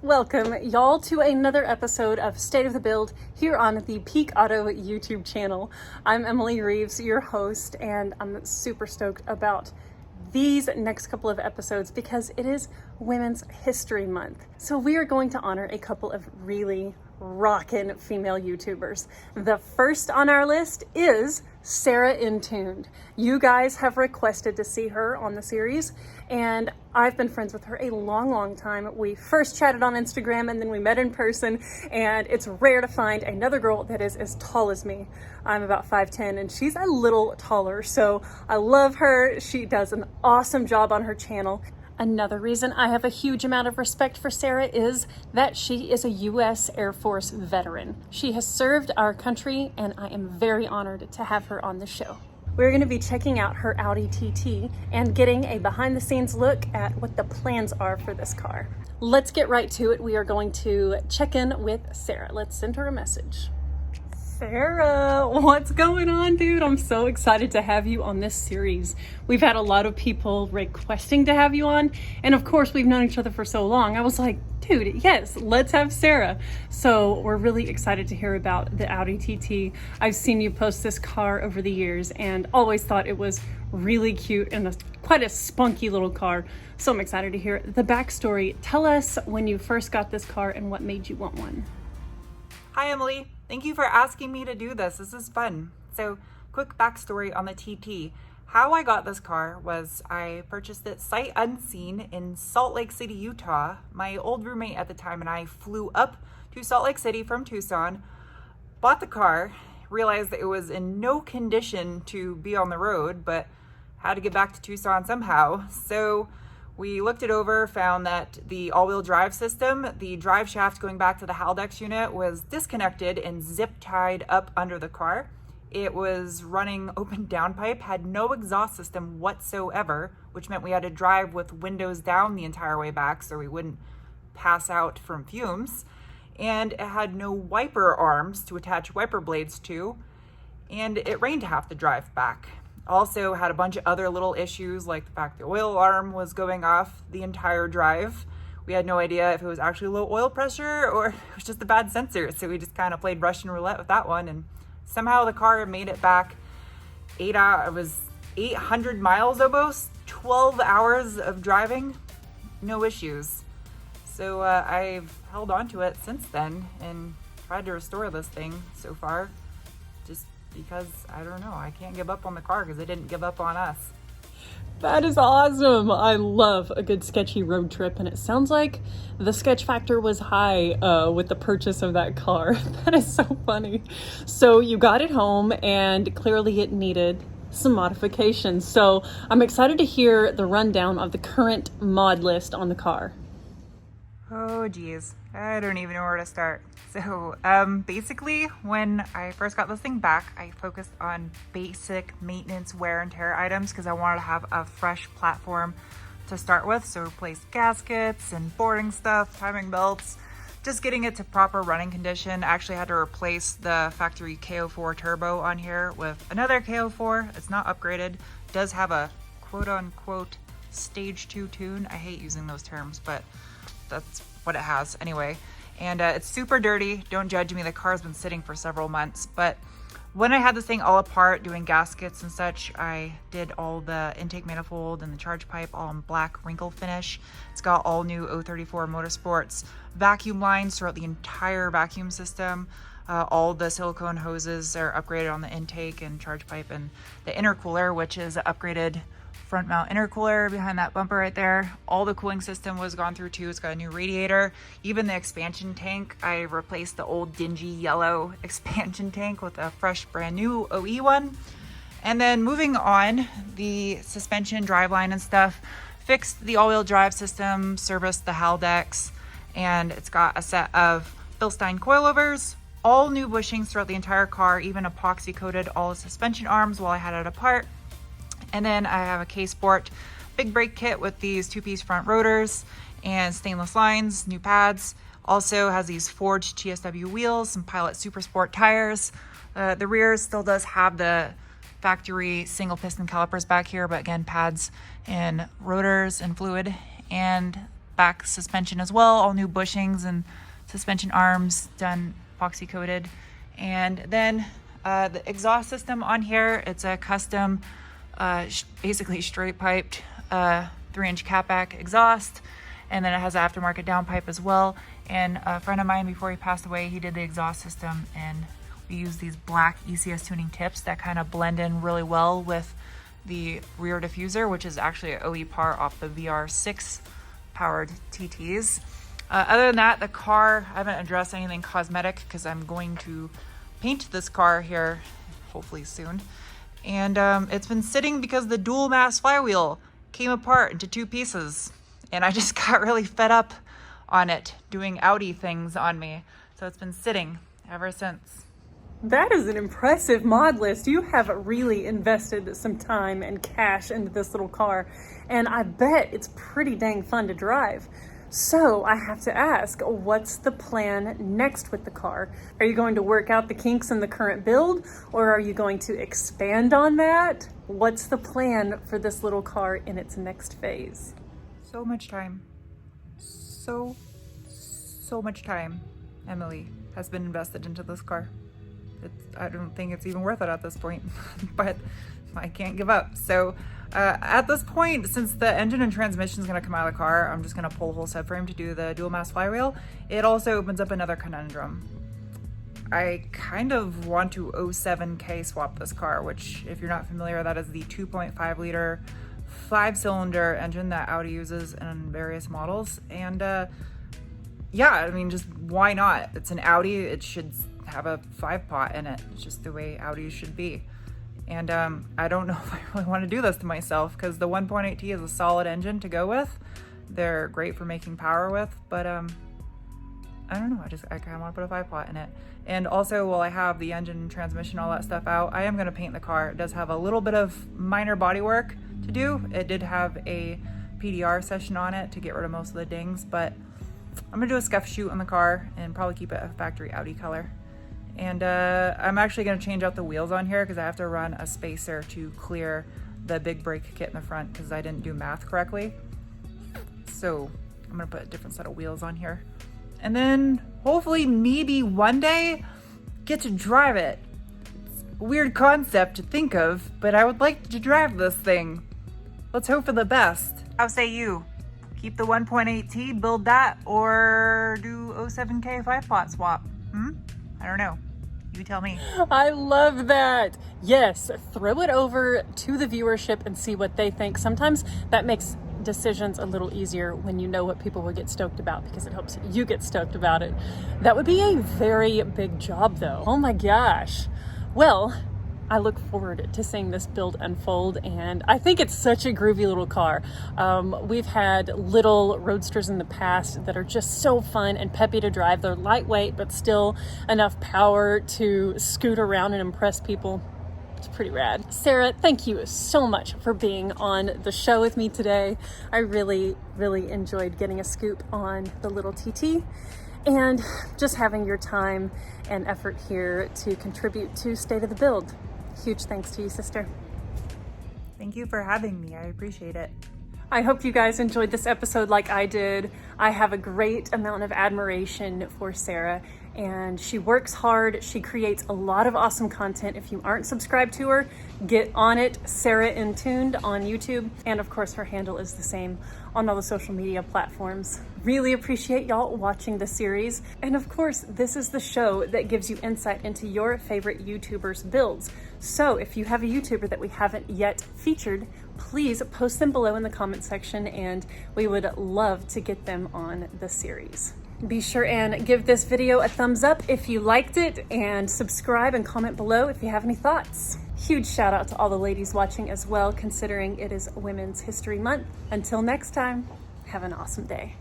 Welcome, y'all, to another episode of State of the Build here on the Peak Auto YouTube channel. I'm Emily Reeves, your host, and I'm super stoked about these next couple of episodes because it is Women's History Month. So we are going to honor a couple of really rockin' female YouTubers. The first on our list is Sarah Intuned. You guys have requested to see her on the series, and I've been friends with her a long time. We first chatted on Instagram and then we met in person, and it's rare to find another girl that is as tall as me. I'm about 5'10", and she's a little taller, so I love her. She does an awesome job on her channel. Another reason I have a huge amount of respect for Sarah is that she is a U.S. Air Force veteran. She has served our country, and I am very honored to have her on the show. We're going to be checking out her Audi TT and getting a behind-the-scenes look at what the plans are for this car. Let's get right to it. We are going to check in with Sarah. Let's send her a message. Sarah, what's going on, dude? I'm so excited to have you on this series. We've had a lot of people requesting to have you on, and of course, we've known each other for so long. I was like, dude, yes, let's have Sarah. So we're really excited to hear about the Audi TT. I've seen you post this car over the years and always thought it was really cute and quite a spunky little car. So I'm excited to hear the backstory. Tell us when you first got this car and what made you want one. Hi, Emily. Thank you for asking me to do this. This is fun. So, quick backstory on the TT. How I got this car was I purchased it sight unseen in Salt Lake City, Utah. My old roommate at the time and I flew up to Salt Lake City from Tucson, bought the car, realized that it was in no condition to be on the road, but had to get back to Tucson somehow. So we looked it over, found that the all-wheel drive system, the drive shaft going back to the Haldex unit, was disconnected and zip-tied up under the car. It was running open downpipe, had no exhaust system whatsoever, which meant we had to drive with windows down the entire way back so we wouldn't pass out from fumes. And it had no wiper arms to attach wiper blades to, and it rained half the drive back. Also had a bunch of other little issues, like the fact the oil alarm was going off the entire drive. We had no idea if it was actually low oil pressure or it was just a bad sensor. So we just kind of played Russian roulette with that one. And somehow the car made it back 800 miles almost, 12 hours of driving, no issues. So I've held on to it since then and tried to restore this thing so far. Just because, I don't know, I can't give up on the car because it didn't give up on us. That is awesome. I love a good sketchy road trip, and it sounds like the sketch factor was high with the purchase of that car. That is so funny. So you got it home, and clearly it needed some modifications. So I'm excited to hear the rundown of the current mod list on the car. Oh geez, I don't even know where to start. So basically, when I first got this thing back, I focused on basic maintenance, wear and tear items because I wanted to have a fresh platform to start with. So replaced gaskets and boarding stuff, timing belts, just getting it to proper running condition. I actually had to replace the factory KO4 turbo on here with another KO4. It's not upgraded. It does have a quote unquote stage 2 tune. I hate using those terms, but that's what it has anyway. And it's super dirty. Don't judge me. The car's been sitting for several months. But when I had this thing all apart doing gaskets and such, I did all the intake manifold and the charge pipe all in black wrinkle finish. It's got all new 034 Motorsports vacuum lines throughout the entire vacuum system. All the silicone hoses are upgraded on the intake and charge pipe, and the intercooler, which is upgraded front mount intercooler behind that bumper right there. All the cooling system was gone through too. It's got a new radiator. Even the expansion tank, I replaced the old dingy yellow expansion tank with a fresh brand new OE one. And then moving on, the suspension, driveline and stuff, fixed the all-wheel drive system, serviced the Haldex, and it's got a set of Bilstein coilovers, all new bushings throughout the entire car, even epoxy coated all the suspension arms while I had it apart. And then I have a K-Sport big brake kit with these 2-piece front rotors and stainless lines, new pads. Also has these forged TSW wheels, some Pilot Super Sport tires. The rear still does have the factory single piston calipers back here, but again, pads and rotors and fluid. And back suspension as well, all new bushings and suspension arms done epoxy coated. And then the exhaust system on here, it's a custom, basically straight piped 3-inch catback exhaust. And then it has an aftermarket downpipe as well. And a friend of mine, before he passed away, he did the exhaust system, and we used these black ECS tuning tips that kind of blend in really well with the rear diffuser, which is actually an OE par off the VR6 powered TTs. Other than that, the car, I haven't addressed anything cosmetic because I'm going to paint this car here hopefully soon. And it's been sitting because the dual mass flywheel came apart into 2 pieces. And I just got really fed up on it doing Audi things on me. So it's been sitting ever since. That is an impressive mod list. You have really invested some time and cash into this little car, and I bet it's pretty dang fun to drive. So I have to ask, what's the plan next with the car? Are you going to work out the kinks in the current build, or are you going to expand on that? What's the plan for this little car in its next phase? So much time. So much time, Emily, has been invested into this car. I don't think it's even worth it at this point, but I can't give up. So at this point, since the engine and transmission is going to come out of the car, I'm just going to pull the whole subframe to do the dual mass flywheel. It also opens up another conundrum. I kind of want to 07K swap this car, which, if you're not familiar, that is the 2.5 liter 5-cylinder engine that Audi uses in various models. And yeah, I mean, just why not? It's an Audi. It should have a 5-pot in it. It's just the way Audis should be. And I don't know if I really want to do this to myself, because the 1.8T is a solid engine to go with. They're great for making power with, but I don't know. I kind of want to put a 5-pot in it. And also, while I have the engine, transmission, all that stuff out, I am going to paint the car. It does have a little bit of minor body work to do. It did have a PDR session on it to get rid of most of the dings, but I'm going to do a scuff shoot on the car and probably keep it a factory Audi color. And I'm actually going to change out the wheels on here because I have to run a spacer to clear the big brake kit in the front because I didn't do math correctly. So I'm going to put a different set of wheels on here. And then hopefully maybe one day get to drive it. It's a weird concept to think of, but I would like to drive this thing. Let's hope for the best. How say you? Keep the 1.8T, build that, or do 07K 5-pot swap? I don't know. You tell me. I love that. Yes, throw it over to the viewership and see what they think. Sometimes that makes decisions a little easier when you know what people will get stoked about, because it helps you get stoked about it. That would be a very big job though. Oh my gosh. Well, I look forward to seeing this build unfold, and I think it's such a groovy little car. We've had little roadsters in the past that are just so fun and peppy to drive. They're lightweight, but still enough power to scoot around and impress people. It's pretty rad. Sarah, thank you so much for being on the show with me today. I really enjoyed getting a scoop on the little TT and just having your time and effort here to contribute to State of the Build. Huge thanks to you, sister. Thank you for having me. I appreciate it. I hope you guys enjoyed this episode like I did. I have a great amount of admiration for Sarah, and she works hard. She creates a lot of awesome content. If you aren't subscribed to her, get on it. Sarah Intuned on YouTube. And of course, her handle is the same on all the social media platforms. Really appreciate y'all watching the series. And of course, this is the show that gives you insight into your favorite YouTubers' builds. So if you have a YouTuber that we haven't yet featured, please post them below in the comment section, and we would love to get them on the series. Be sure and give this video a thumbs up if you liked it, and subscribe and comment below if you have any thoughts. Huge shout out to all the ladies watching as well, considering it is Women's History Month. Until next time, have an awesome day.